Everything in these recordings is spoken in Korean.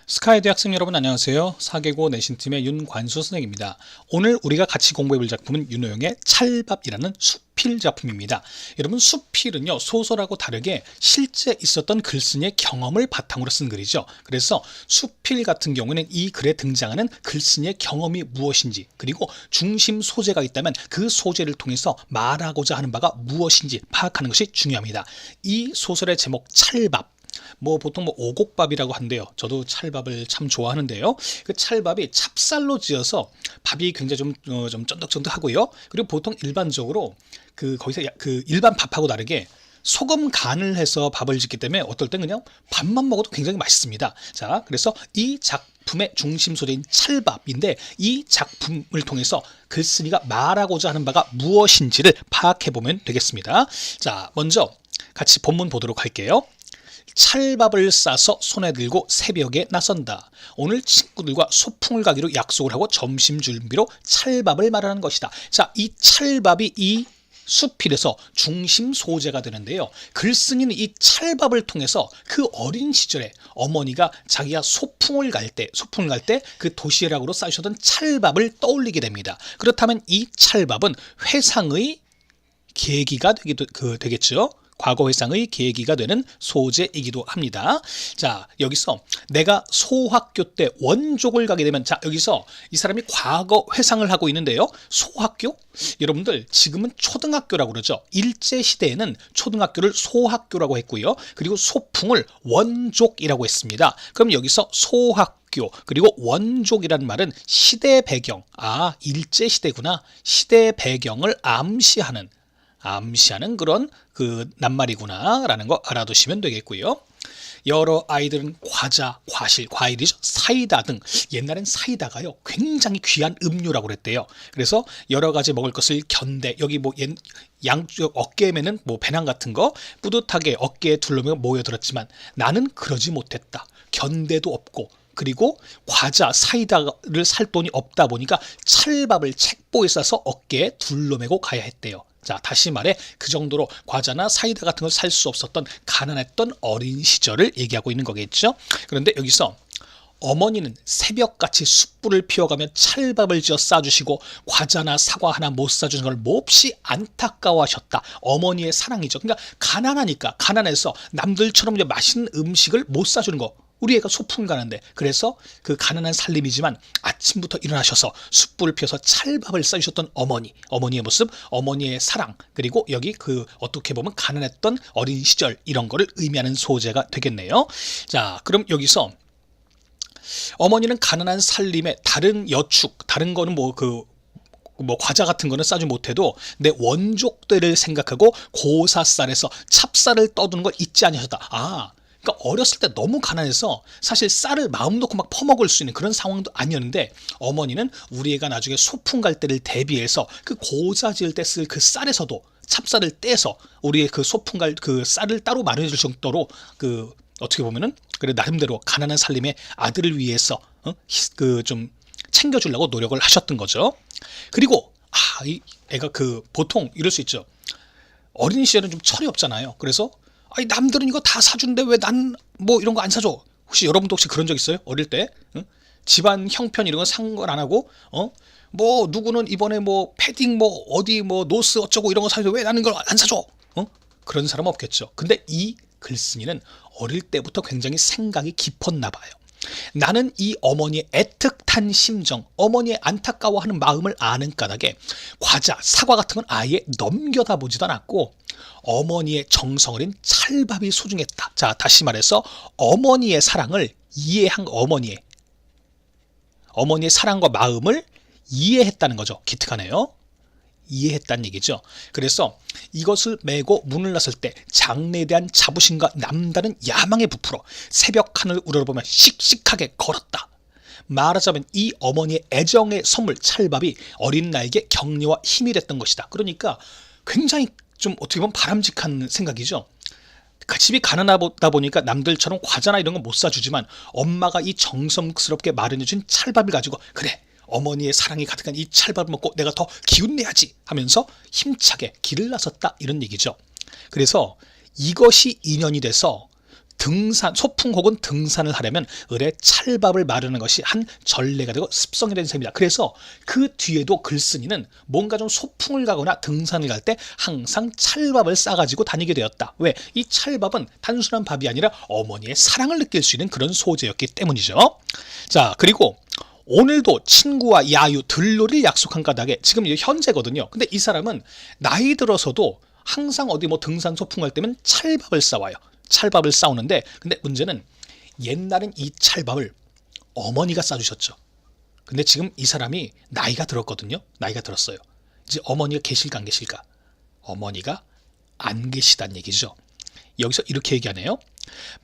스카이대 학생 여러분 안녕하세요. 사계고 내신팀의 윤관수 선생입니다. 오늘 우리가 같이 공부해볼 작품은 윤호영의 찰밥이라는 수필 작품입니다. 여러분 수필은요 소설하고 다르게 실제 있었던 글쓴이의 경험을 바탕으로 쓴 글이죠. 그래서 수필 같은 경우는 이 글에 등장하는 글쓴이의 경험이 무엇인지 그리고 중심 소재가 있다면 그 소재를 통해서 말하고자 하는 바가 무엇인지 파악하는 것이 중요합니다. 이 소설의 제목 찰밥, 보통 오곡밥이라고 한대요. 저도 찰밥을 참 좋아하는데요. 그 찰밥이 찹쌀로 지어서 밥이 굉장히 좀 쫀득쫀득하고요. 그리고 보통 일반적으로 거기서 일반 밥하고 다르게 소금 간을 해서 밥을 짓기 때문에 어떨 땐 그냥 밥만 먹어도 굉장히 맛있습니다. 자, 그래서 이 작품의 중심 소재인 찰밥인데 이 작품을 통해서 글쓴이가 말하고자 하는 바가 무엇인지를 파악해 보면 되겠습니다. 자, 먼저 같이 본문 보도록 할게요. 찰밥을 싸서 손에 들고 새벽에 나선다. 오늘 친구들과 소풍을 가기로 약속을 하고 점심 준비로 찰밥을 말하는 것이다. 자, 이 찰밥이 이 수필에서 중심 소재가 되는데요. 글쓴이는 이 찰밥을 통해서 그 어린 시절에 어머니가 자기가 소풍을 갈 때 그 도시락으로 싸주셨던 찰밥을 떠올리게 됩니다. 그렇다면 이 찰밥은 회상의 계기가 되겠죠. 과거 회상의 계기가 되는 소재이기도 합니다. 자, 여기서 내가 소학교 때 원족을 가게 되면, 자, 여기서 이 사람이 과거 회상을 하고 있는데요. 소학교? 여러분들 지금은 초등학교라고 그러죠. 일제시대에는 초등학교를 소학교라고 했고요. 그리고 소풍을 원족이라고 했습니다. 그럼 여기서 소학교 그리고 원족이라는 말은 시대 배경, 일제시대구나. 시대 배경을 암시하는 그런 낱말이구나 라는 거 알아두시면 되겠고요. 여러 아이들은 과자, 과일이죠. 사이다 등 옛날엔 사이다가요 굉장히 귀한 음료라고 그랬대요. 그래서 여러 가지 먹을 것을 견대, 여기 양쪽 어깨에 매는 배낭 같은 거 뿌듯하게 어깨에 둘러매고 모여들었지만 나는 그러지 못했다. 견대도 없고 그리고 과자, 사이다를 살 돈이 없다 보니까 찰밥을 책보에 싸서 어깨에 둘러매고 가야 했대요. 자, 다시 말해 그 정도로 과자나 사이다 같은 걸 살 수 없었던 가난했던 어린 시절을 얘기하고 있는 거겠죠. 그런데 여기서 어머니는 새벽같이 숯불을 피워가며 찰밥을 지어 싸주시고 과자나 사과 하나 못 싸주는 걸 몹시 안타까워하셨다. 어머니의 사랑이죠. 그러니까 가난해서 남들처럼 맛있는 음식을 못 싸주는 거. 우리 애가 소풍 가는데 그래서 그 가난한 살림이지만 아침부터 일어나셔서 숯불을 피워서 찰밥을 싸주셨던 어머니의 모습, 어머니의 사랑, 그리고 여기 어떻게 보면 가난했던 어린 시절 이런 거를 의미하는 소재가 되겠네요. 자, 그럼 여기서 어머니는 가난한 살림에 다른 여축, 다른 거는 과자 같은 거는 싸지 못해도 내 원족들을 생각하고 고사쌀에서 찹쌀을 떠두는 걸 잊지 아니하셨다. 그러니까 어렸을 때 너무 가난해서 사실 쌀을 마음 놓고 막 퍼먹을 수 있는 그런 상황도 아니었는데 어머니는 우리 애가 나중에 소풍 갈 때를 대비해서 그 고사 지을 때 쓸 그 쌀에서도 찹쌀을 떼서 우리의 그 소풍 갈 그 쌀을 따로 마련해 줄 정도로 어떻게 보면은 그래 나름대로 가난한 살림의 아들을 위해서 좀 챙겨주려고 노력을 하셨던 거죠. 그리고 이 애가 보통 이럴 수 있죠. 어린 시절은 좀 철이 없잖아요. 그래서 남들은 이거 다 사준데 왜 난 이런 거 안 사줘? 여러분도 혹시 그런 적 있어요? 어릴 때? 집안 형편 이런 거 상관 안 하고, 누구는 이번에 패딩 어디 노스 어쩌고 이런 거 사줘. 왜 나는 걸 안 사줘? 그런 사람 없겠죠. 근데 이 글쓴이는 어릴 때부터 굉장히 생각이 깊었나 봐요. 나는 이 어머니의 애틋한 심정, 어머니의 안타까워하는 마음을 아는 까닭에 과자, 사과 같은 건 아예 넘겨다보지도 않았고 어머니의 정성어린 찰밥이 소중했다. 자, 다시 말해서 어머니의 사랑을 이해한 어머니의 사랑과 마음을 이해했다는 거죠. 기특하네요. 이해했다는 얘기죠. 그래서 이것을 메고 문을 났을 때 장래에 대한 자부심과 남다른 야망에 부풀어 새벽 하늘을 우러러보며 씩씩하게 걸었다. 말하자면 이 어머니의 애정의 선물 찰밥이 어린 나에게 격려와 힘이 됐던 것이다. 그러니까 굉장히 좀 어떻게 보면 바람직한 생각이죠. 집이 가난하다 보니까 남들처럼 과자나 이런 거 못 사주지만 엄마가 이 정성스럽게 마련해준 찰밥을 가지고 그래 어머니의 사랑이 가득한 이 찰밥을 먹고 내가 더 기운내야지 하면서 힘차게 길을 나섰다 이런 얘기죠. 그래서 이것이 인연이 돼서 등산, 소풍 혹은 등산을 하려면 을에 찰밥을 마르는 것이 한 전례가 되고 습성이 된 셈입니다. 그래서 그 뒤에도 글쓴이는 뭔가 좀 소풍을 가거나 등산을 갈 때 항상 찰밥을 싸가지고 다니게 되었다. 왜? 이 찰밥은 단순한 밥이 아니라 어머니의 사랑을 느낄 수 있는 그런 소재였기 때문이죠. 자, 그리고 오늘도 친구와 야유, 들놀이를 약속한 까닭에 지금 현재거든요. 근데 이 사람은 나이 들어서도 항상 어디 뭐 등산 소풍 갈 때면 찰밥을 싸와요. 찰밥을 싸우는데, 근데 문제는 옛날엔 이 찰밥을 어머니가 싸주셨죠. 근데 지금 이 사람이 나이가 들었거든요. 나이가 들었어요. 이제 어머니가 계실까 안 계실까? 어머니가 안 계시단 얘기죠. 여기서 이렇게 얘기하네요.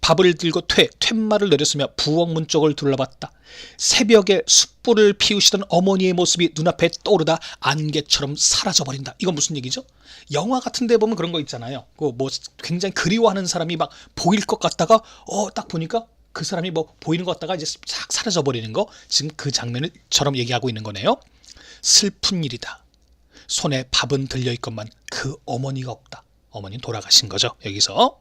밥을 들고 퇴마를 내렸으며 부엌문 쪽을 둘러봤다. 새벽에 숯불을 피우시던 어머니의 모습이 눈앞에 떠오르다 안개처럼 사라져버린다. 이건 무슨 얘기죠? 영화 같은 데 보면 그런 거 있잖아요. 그 뭐 굉장히 그리워하는 사람이 막 보일 것 같다가 딱 보니까 그 사람이 뭐 보이는 것 같다가 이제 싹 사라져버리는 거, 지금 그 장면을처럼 얘기하고 있는 거네요. 슬픈 일이다. 손에 밥은 들려있건만 그 어머니가 없다. 어머니는 돌아가신 거죠. 여기서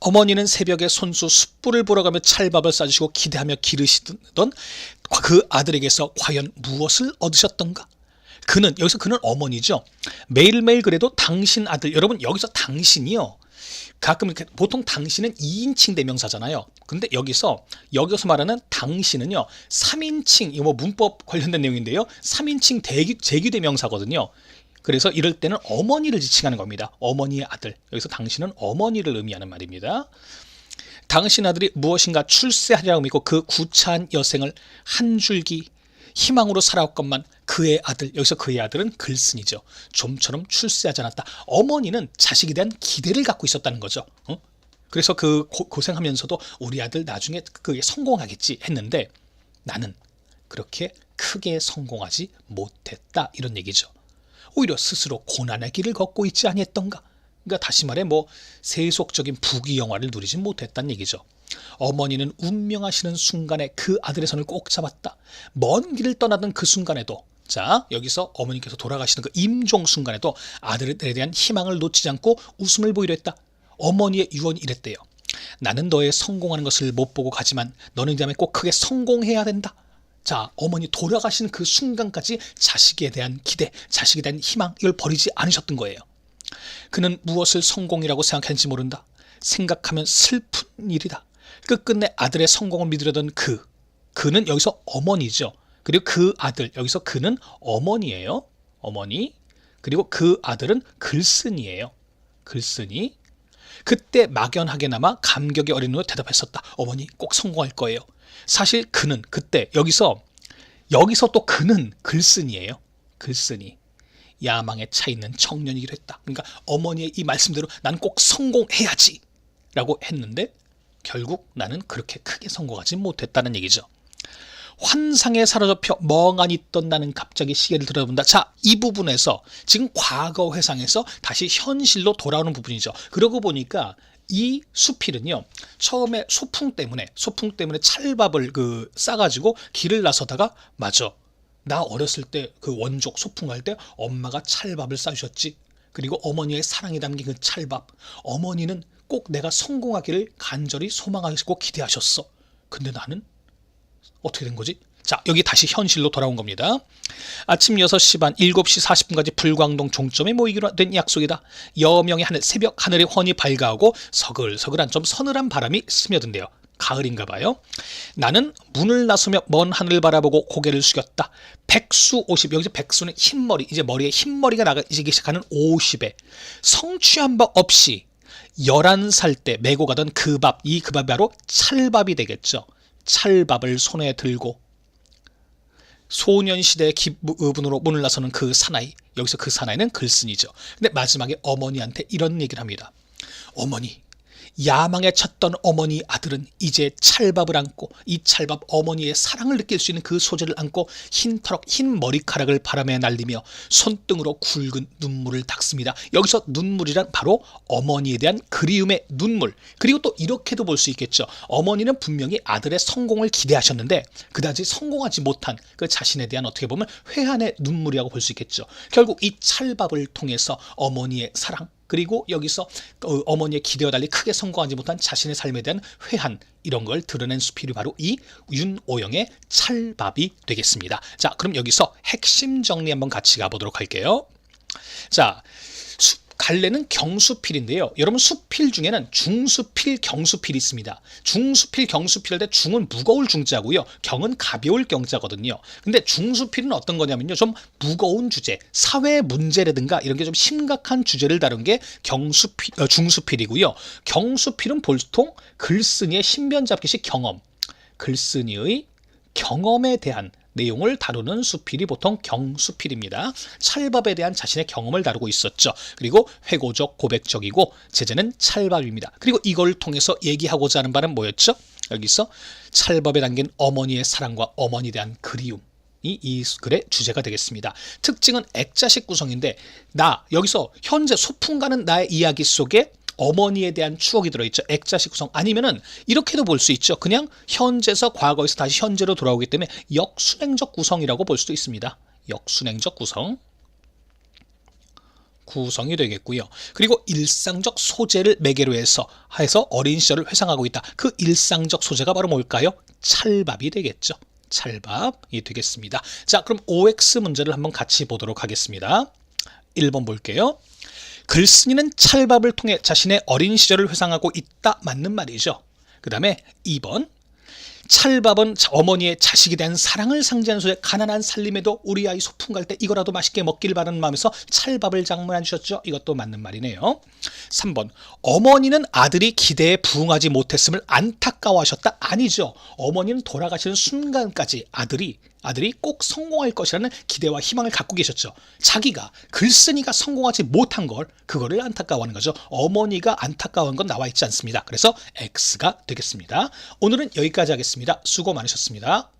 어머니는 새벽에 손수 숯불을 보러 가며 찰밥을 싸주시고 기대하며 기르시던 그 아들에게서 과연 무엇을 얻으셨던가? 여기서 그는 어머니죠. 매일매일 그래도 당신 아들, 여러분 여기서 당신이요, 가끔 이렇게 보통 당신은 2인칭 대명사잖아요. 근데 여기서 말하는 당신은요 3인칭, 이거 뭐 문법 관련된 내용인데요, 3인칭 제기 대명사거든요. 그래서 이럴 때는 어머니를 지칭하는 겁니다. 어머니의 아들. 여기서 당신은 어머니를 의미하는 말입니다. 당신 아들이 무엇인가 출세하리라고 믿고 그 구차한 여생을 한 줄기 희망으로 살아왔건만 그의 아들, 여기서 그의 아들은 글쓴이죠. 좀처럼 출세하지 않았다. 어머니는 자식에 대한 기대를 갖고 있었다는 거죠. 그래서 그 고생하면서도 우리 아들 나중에 그게 성공하겠지 했는데 나는 그렇게 크게 성공하지 못했다. 이런 얘기죠. 오히려 스스로 고난의 길을 걷고 있지 아니했던가. 그러니까 다시 말해 세속적인 부귀영화를 누리지 못했다는 얘기죠. 어머니는 운명하시는 순간에 그 아들의 손을 꼭 잡았다. 먼 길을 떠나던 그 순간에도, 자 여기서 어머니께서 돌아가시는 그 임종 순간에도 아들에 대한 희망을 놓치지 않고 웃음을 보이려 했다. 어머니의 유언이 이랬대요. 나는 너의 성공하는 것을 못 보고 가지만 너는 이 다음에 꼭 크게 성공해야 된다. 자, 어머니 돌아가시는 그 순간까지 자식에 대한 기대, 자식에 대한 희망, 이걸 버리지 않으셨던 거예요. 그는 무엇을 성공이라고 생각했는지 모른다. 생각하면 슬픈 일이다. 끝끝내 아들의 성공을 믿으려던 그는 여기서 어머니죠. 그리고 그 아들, 여기서 그는 어머니예요. 어머니. 그리고 그 아들은 글쓴이에요. 글쓴이. 그때 막연하게나마 감격이 어린 눈으로 대답했었다. 어머니 꼭 성공할 거예요. 사실 그는 그때 여기서 또 그는 글쓴이에요. 글쓴이. 야망에 차 있는 청년이기도 했다. 그러니까 어머니의 이 말씀대로 난 꼭 성공해야지 라고 했는데 결국 나는 그렇게 크게 성공하지 못했다는 얘기죠. 환상에 사로잡혀 멍하니 있던 나는 갑자기 시계를 들여다본다. 자, 이 부분에서 지금 과거 회상에서 다시 현실로 돌아오는 부분이죠. 그러고 보니까 이 수필은요, 처음에 소풍 때문에 찰밥을 싸가지고 길을 나서다가, 맞아, 나 어렸을 때 그 원족 소풍 갈 때 엄마가 찰밥을 싸주셨지. 그리고 어머니의 사랑이 담긴 그 찰밥, 어머니는 꼭 내가 성공하기를 간절히 소망하시고 기대하셨어. 근데 나는 어떻게 된 거지? 자, 여기 다시 현실로 돌아온 겁니다. 아침 6시 반, 7시 40분까지 불광동 종점에 모이기로 된 약속이다. 여명의 하늘, 새벽 하늘이 훤히 밝아오고 서글서글한 좀 서늘한 바람이 스며든대요. 가을인가 봐요. 나는 문을 나서며 먼 하늘을 바라보고 고개를 숙였다. 백수 50, 여기서 백수는 흰머리, 이제 머리에 흰머리가 나가기 시작하는 50에 성취한 바 없이 11살 때 메고 가던 그 밥, 이 그 밥이 바로 찰밥이 되겠죠. 찰밥을 손에 들고 소년시대의 기분으로 문을 나서는 그 사나이, 여기서 그 사나이는 글쓴이죠. 근데 마지막에 어머니한테 이런 얘기를 합니다. 어머니, 야망에 찼던 어머니 아들은 이제 찰밥을 안고, 이 찰밥, 어머니의 사랑을 느낄 수 있는 그 소재를 안고 흰 머리카락을 바람에 날리며 손등으로 굵은 눈물을 닦습니다. 여기서 눈물이란 바로 어머니에 대한 그리움의 눈물. 그리고 또 이렇게도 볼 수 있겠죠. 어머니는 분명히 아들의 성공을 기대하셨는데 그다지 성공하지 못한 그 자신에 대한 어떻게 보면 회한의 눈물이라고 볼 수 있겠죠. 결국 이 찰밥을 통해서 어머니의 사랑, 그리고 여기서 어머니의 기대와 달리 크게 성공하지 못한 자신의 삶에 대한 회한, 이런 걸 드러낸 수필이 바로 이 윤오영의 찰밥이 되겠습니다. 자, 그럼 여기서 핵심 정리 한번 같이 가보도록 할게요. 자, 갈래는 경수필인데요. 여러분, 수필 중에는 중수필, 경수필이 있습니다. 중수필, 경수필 때 중은 무거울 중자고요. 경은 가벼울 경자거든요. 근데 중수필은 어떤 거냐면요. 좀 무거운 주제, 사회 문제라든가 이런 게 좀 심각한 주제를 다룬 게 중수필이고요. 경수필은 보통 글쓴이의 신변잡기식 경험, 글쓴이의 경험에 대한 내용을 다루는 수필이 보통 경수필입니다. 찰밥에 대한 자신의 경험을 다루고 있었죠. 그리고 회고적, 고백적이고 제재는 찰밥입니다. 그리고 이걸 통해서 얘기하고자 하는 바는 뭐였죠? 여기서 찰밥에 담긴 어머니의 사랑과 어머니에 대한 그리움, 이 글의 주제가 되겠습니다. 특징은 액자식 구성인데, 여기서 현재 소풍 가는 나의 이야기 속에 어머니에 대한 추억이 들어있죠. 액자식 구성. 아니면은 이렇게도 볼 수 있죠. 그냥 현재에서 과거에서 다시 현재로 돌아오기 때문에 역순행적 구성이라고 볼 수도 있습니다. 역순행적 구성이 되겠고요. 그리고 일상적 소재를 매개로 해서 어린 시절을 회상하고 있다. 그 일상적 소재가 바로 뭘까요? 찰밥이 되겠죠. 찰밥이 되겠습니다. 자, 그럼 OX 문제를 한번 같이 보도록 하겠습니다. 1번 볼게요. 글쓴이는 찰밥을 통해 자신의 어린 시절을 회상하고 있다. 맞는 말이죠. 그 다음에 2번. 찰밥은 어머니의 자식에 대한 사랑을 상징하는 소재, 가난한 살림에도 우리 아이 소풍 갈 때 이거라도 맛있게 먹기를 바라는 마음에서 찰밥을 장문해 주셨죠. 이것도 맞는 말이네요. 3번. 어머니는 아들이 기대에 부응하지 못했음을 안타까워하셨다. 아니죠. 어머니는 돌아가시는 순간까지 아들이 꼭 성공할 것이라는 기대와 희망을 갖고 계셨죠. 자기가, 글쓴이가 성공하지 못한 그거를 안타까워하는 거죠. 어머니가 안타까워한 건 나와 있지 않습니다. 그래서 X가 되겠습니다. 오늘은 여기까지 하겠습니다. 수고 많으셨습니다.